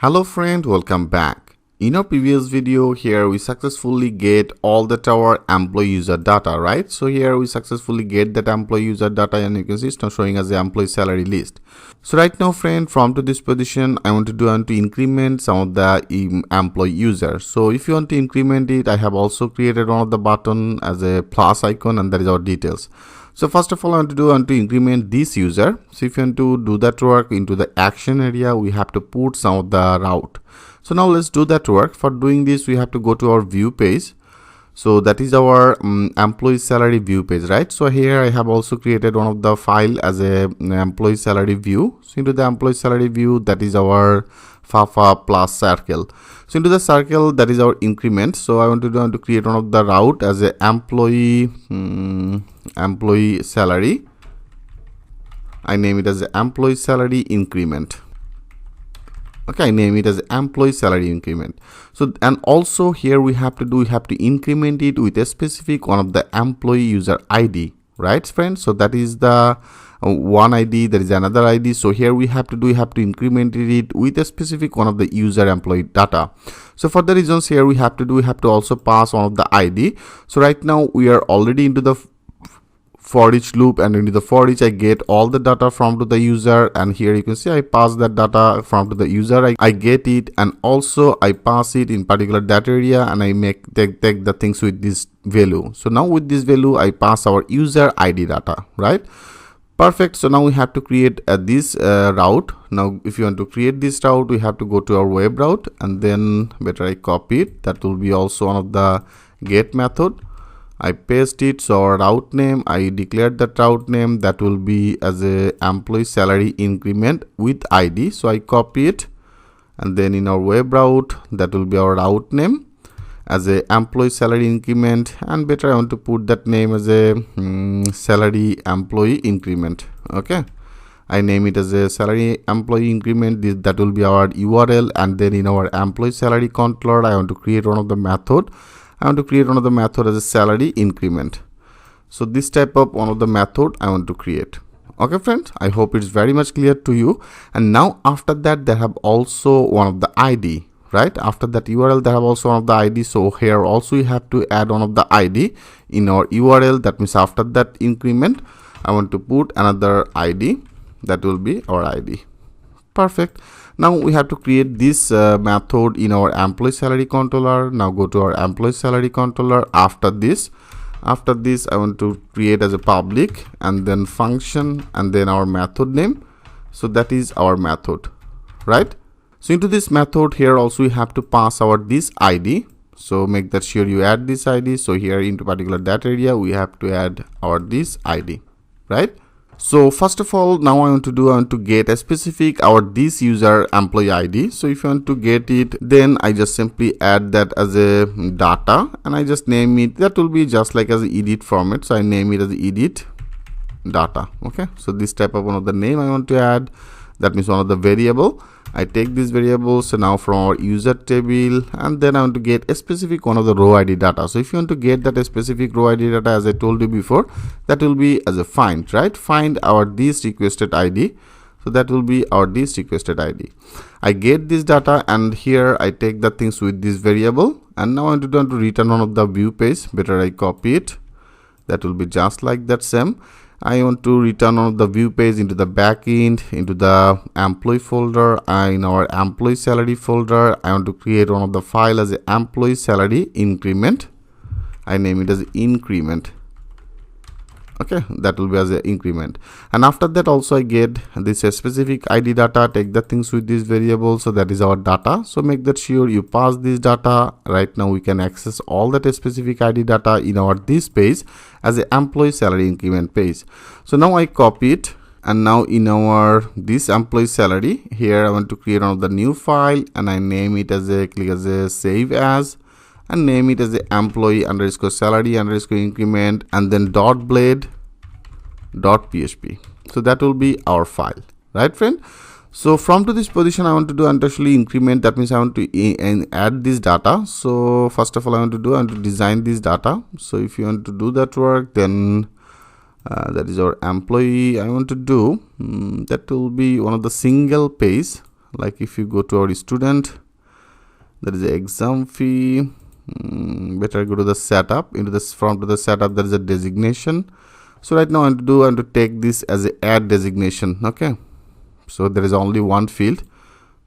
Hello friend, welcome back. In our previous video here we successfully get all that our employee user data, right? So here we successfully get that employee user data and you can see it's now showing as the employee salary list. So right now friend, from to this position I want to increment some of the employee user. So if you want to increment it, I have also created one of the button as a plus icon and that is our details. So first of all, I want to increment this user. So if you want to do that work into the action area, we have to put some of the route. So now let's do that work. For doing this, we have to go to our view page. So that is our employee salary view page, right? So here I have also created one of the file as a employee salary view. So into the employee salary view, that is our Fafa plus circle. So into the circle, that is our increment. So I want to create one of the route as a employee salary. I name it as the employee salary increment. Okay, I name it as employee salary increment. So and also here we have to increment it with a specific one of the employee user ID, right friends? So that is the one ID, there is another ID. So here we have to increment it with a specific one of the user employee data. So for the reasons here we have to also pass one of the ID. So right now we are already into the for each loop, and into the for each I get all the data from to the user, and here you can see I pass that data from to the user. I get it, and also I pass it in particular that area, and I take the things with this value. So now with this value I pass our user ID data, right? Perfect. So now we have to create this route. Now if you want to create this route, we have to go to our web route, and then better I copy it. That will be also one of the get method. I paste it. So our route name, I declared that route name, that will be as a employee salary increment with ID. So I copy it, and then in our web route, that will be our route name as a employee salary increment, and better I want to put that name as a salary employee increment. Okay, I name it as a salary employee increment. That will be our URL, and then in our employee salary controller I want to create one of the method. I want to create one of the method as a salary increment. So this type of one of the method I want to create. Okay friends, I hope it's very much clear to you. And now after that, they have also one of the ID, right? After that URL, they have also one of the ID. So here also you have to add one of the ID in our URL. That means after that increment, I want to put another ID. That will be our ID. Perfect. Now we have to create this method in our employee salary controller. Now go to our employee salary controller. After this I want to create as a public, and then function, and then our method name. So that is our method, right? So into this method here also we have to pass our this ID. So make that sure you add this ID. So here into particular that area we have to add our this ID, right? So first of all, now I want to get a specific our this user employee ID. So if you want to get it, then I just simply add that as a data, and I just name it. That will be just like as an edit format. So I name it as edit data. Okay, so this type of one of the name I want to add. That means one of the variable. I take this variable. So now from our user table, and then I want to get a specific one of the row ID data. So if you want to get that a specific row ID data, as I told you before, that will be as a find, right? Find our this requested ID. So that will be our this requested ID. I get this data, and here I take the things with this variable, and now I want to return one of the view page. Better I copy it. That will be just like that same. I want to return on the view page into the backend, into the employee folder. In our employee salary folder, I want to create one of the file as a employee salary increment. I name it as increment. Okay, that will be as an increment. And after that also I get this specific ID data, take the things with this variable. So that is our data. So make that sure you pass this data. Right now we can access all that specific ID data in our this page as an employee salary increment page. So now I copy it, and now in our this employee salary here I want to create one of the new file, and I name it as a click as a save as, and name it as the employee underscore salary underscore increment, and then .blade .php. So that will be our file, right friend? So from to this position I want to actually increment. That means I want to add this data. So first of all I want to design this data. So if you want to do that work, then that is our employee. I want to do that will be one of the single page Like if you go to our student, there is an exam fee. Better go to the setup. Into this from to the setup, there is a designation. So right now I want to take this as a add designation. Okay, so there is only one field.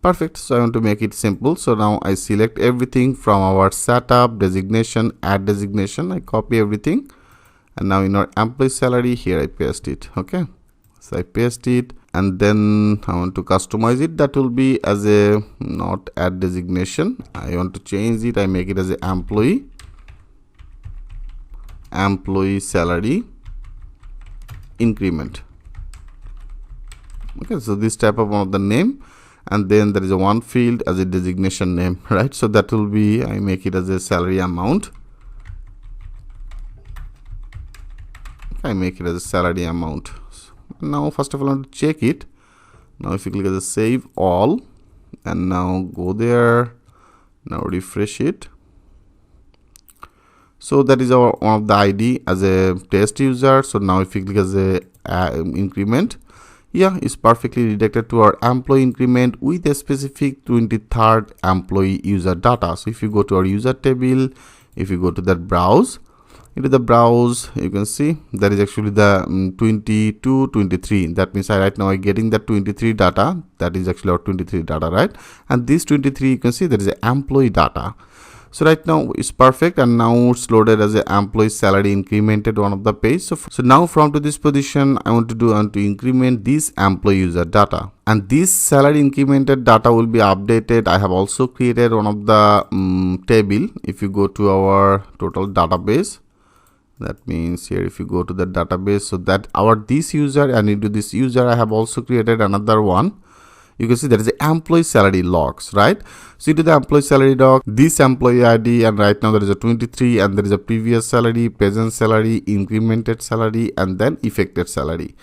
Perfect. So I want to make it simple. So now I select everything from our setup, designation, add designation. I copy everything, and now in our employee salary, here I paste it. Okay, so I paste it, and then I want to customize it. That will be as a not add designation. I want to change it. I make it as a employee salary increment. Okay, so this type of one of the name, and then there is a one field as a designation name, right? So that will be, I make it as a salary amount. I make it as a salary amount. Now first of all I want to check it. Now if you click as a save all, and now go there, now refresh it. So that is our one of the ID as a test user. So now if you click as a increment, yeah, it's perfectly redirected to our employee increment with a specific 23rd employee user data. So if you go to our user table, if you go to that browse, into the browse, you can see that is actually the 22, 23. That means right now I'm getting that 23 data. That is actually our 23 data, right? And this 23, you can see there is a employee data. So right now it's perfect, and now it's loaded as a employee salary incremented one of the page. So now from to this position, I want to increment this employee user data, and this salary incremented data will be updated. I have also created one of the table. If you go to our total database, that means here if you go to the database, so that our this user, and into this user I have also created another one. You can see there is a employee salary logs, right? So into the employee salary log, this employee ID, and right now there is a 23, and there is a previous salary, present salary, incremented salary, and then effected salary.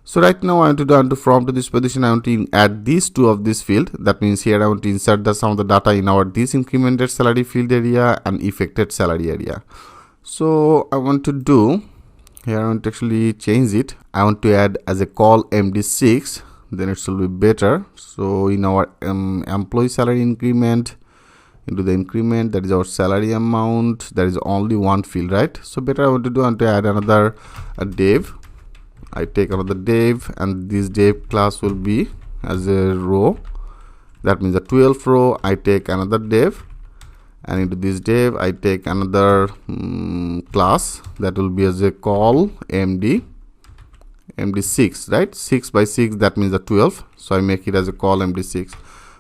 So right now I want to from to this position, I want to add these two of this field. That means here I want to insert some of the data in our this incremented salary field area and effected salary area. So I want to do here, I want to actually change it. I want to add as a call MD6, then it will be better. So in our employee salary increment, into the increment, that is our salary amount, there is only one field, right? So better I want to add another dev. I take another dev, and this dev class will be as a row. That means the 12th row, I take another dev, and into this dev I take another class that will be as a call MD6, right? 6 by 6, that means the 12. So I make it as a call MD6.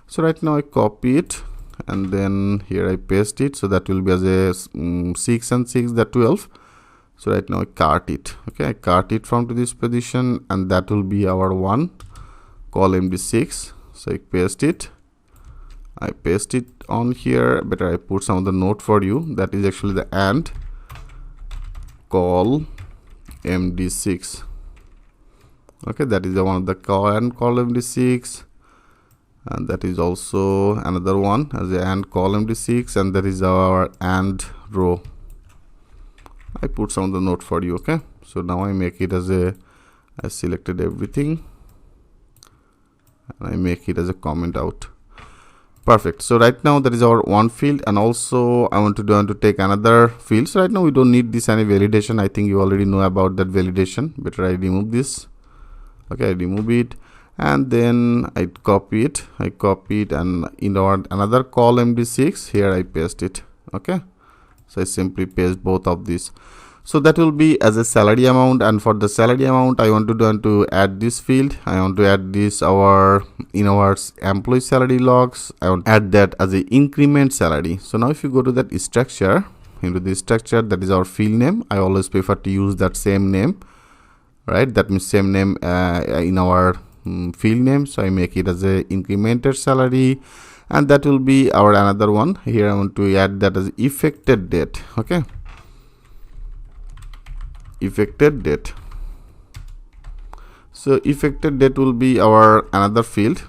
So right now I copy it, and then here I paste it. So that will be as a 6 and 6, the 12. So right now I cart it. Okay, I cart it from to this position, and that will be our one call MD6. So I paste it. I paste it on here. Better I put some of the note for you. That is actually the and call MD6. Okay, that is the one of the call MD6, and that is also another one as a and call MD6, and that is our and row. I put some of the note for you. Okay, so now I make it as a, I selected everything, and I make it as a comment out. Perfect. So right now that is our one field, and also I want to take another field. So right now we don't need this any validation. I think you already know about that validation. Better I remove this. Okay, I remove it, and then I copy it, and in our another call MD6, here I paste it. Okay, so I simply paste both of these. So that will be as a salary amount, and for the salary amount I want to add this field. I want to add this in our employee salary logs. I want to add that as a increment salary. So now if you go to that structure, into this structure, that is our field name. I always prefer to use that same name, right? That means same name in our field name. So I make it as a incremented salary, and that will be our another one. Here I want to add that as effected date. Okay, effected date. So effected date will be our another field.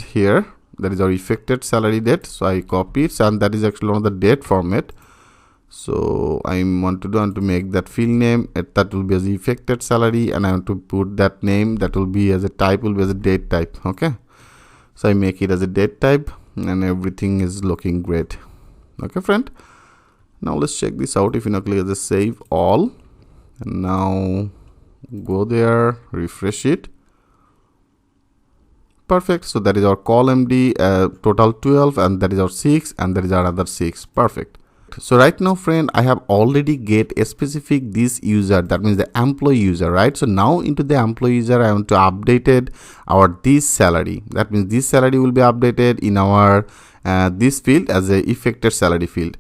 Here, that is our effected salary date. So I copy it, and that is actually one of the date format. So I want to make that field name, that will be as effected salary, and I want to put that name, that will be as a type, will be as a date type. Okay, So I make it as a date type, and everything is looking great. Okay, friend. Now let's check this out. If you now click the save all, and now go there, refresh it. Perfect. So that is our column D, total 12, and that is our 6, and that is our other 6. Perfect. So right now, friend, I have already get a specific this user, that means the employee user, right? So now into the employee user, I want to updated our this salary. That means this salary will be updated in our this field as a affected salary field.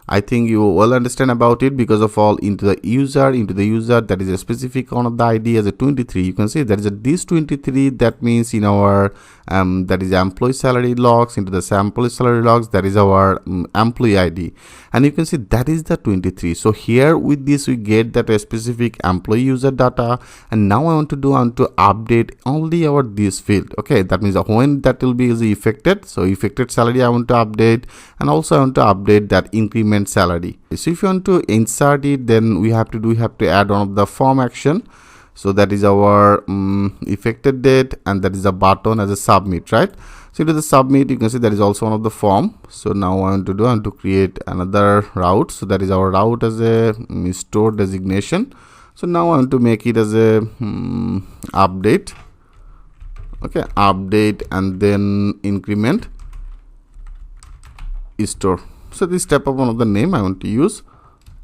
I think you will understand about it because of all into the user that is a specific one of the ID as a 23. You can see there is a this 23, that means in our that is employee salary logs, into the sample salary logs, that is our employee ID, and you can see that is the 23. So here with this we get that a specific employee user data, and now I want to update only our this field. Okay, that means when that will be affected. So affected salary I want to update, and also I want to update that increment salary. So if you want to insert it, then we have to add one of the form action. So that is our effected date, and that is a button as a submit, right? So to the submit, you can see that is also one of the form. So now I want to create another route. So that is our route as a store designation. So now I want to make it as a update. Okay, update, and then increment store. So this type of one of the name I want to use.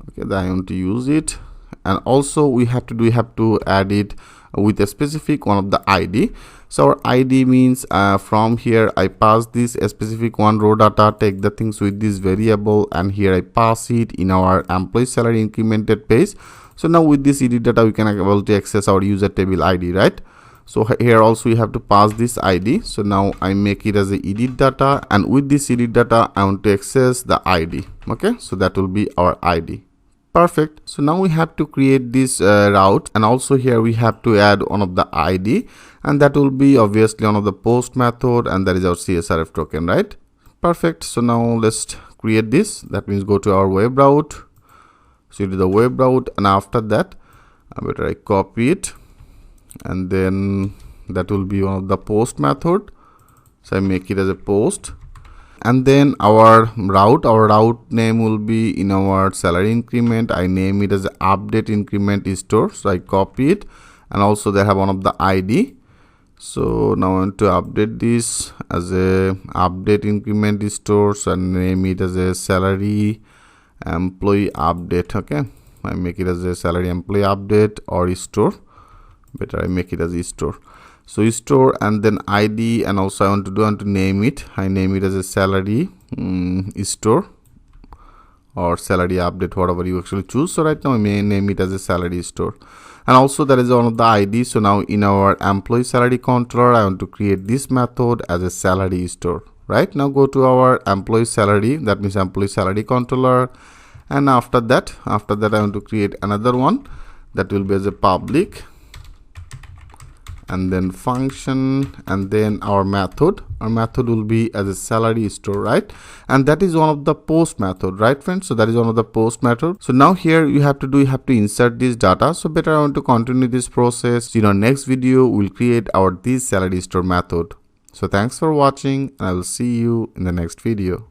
Okay, I want to use it. And also we have to add it with a specific one of the ID. So our ID means from here I pass this a specific one row data, take the things with this variable, and here I pass it in our employee salary incremented page. So now with this edit data we can able to access our user table ID, right? So here also we have to pass this ID. So now I make it as a edit data, and with this edit data I want to access the ID. Okay, so that will be our ID. Perfect. So now we have to create this route, and also here we have to add one of the ID, and that will be obviously one of the post method, and that is our CSRF token, right? Perfect. So now let's create this. That means go to our web route. So to the web route, and after that I copy it, and then that will be one of the post method. So I make it as a post. And then our route name will be in our salary increment. I name it as update increment store. So I copy it, and also they have one of the ID. So now I want to update this as a update increment store. So I name it as a salary employee update. Okay, I make it as a salary employee update or store. Better I make it as a store. So store, and then ID, and also I want to name it. I name it as a salary store or salary update, whatever you actually choose. So right now I may name it as a salary store, and also that is one of the ID. So now in our employee salary controller I want to create this method as a salary store. Right now go to our employee salary, that means employee salary controller, and after that I want to create another one that will be as a public, and then function, and then our method will be as a salary store, right? And that is one of the post method, right friends? So that is one of the post method. So now here you have to insert this data. So better I want to continue this process. In our next video we'll create our this salary store method. So thanks for watching, and I will see you in the next video.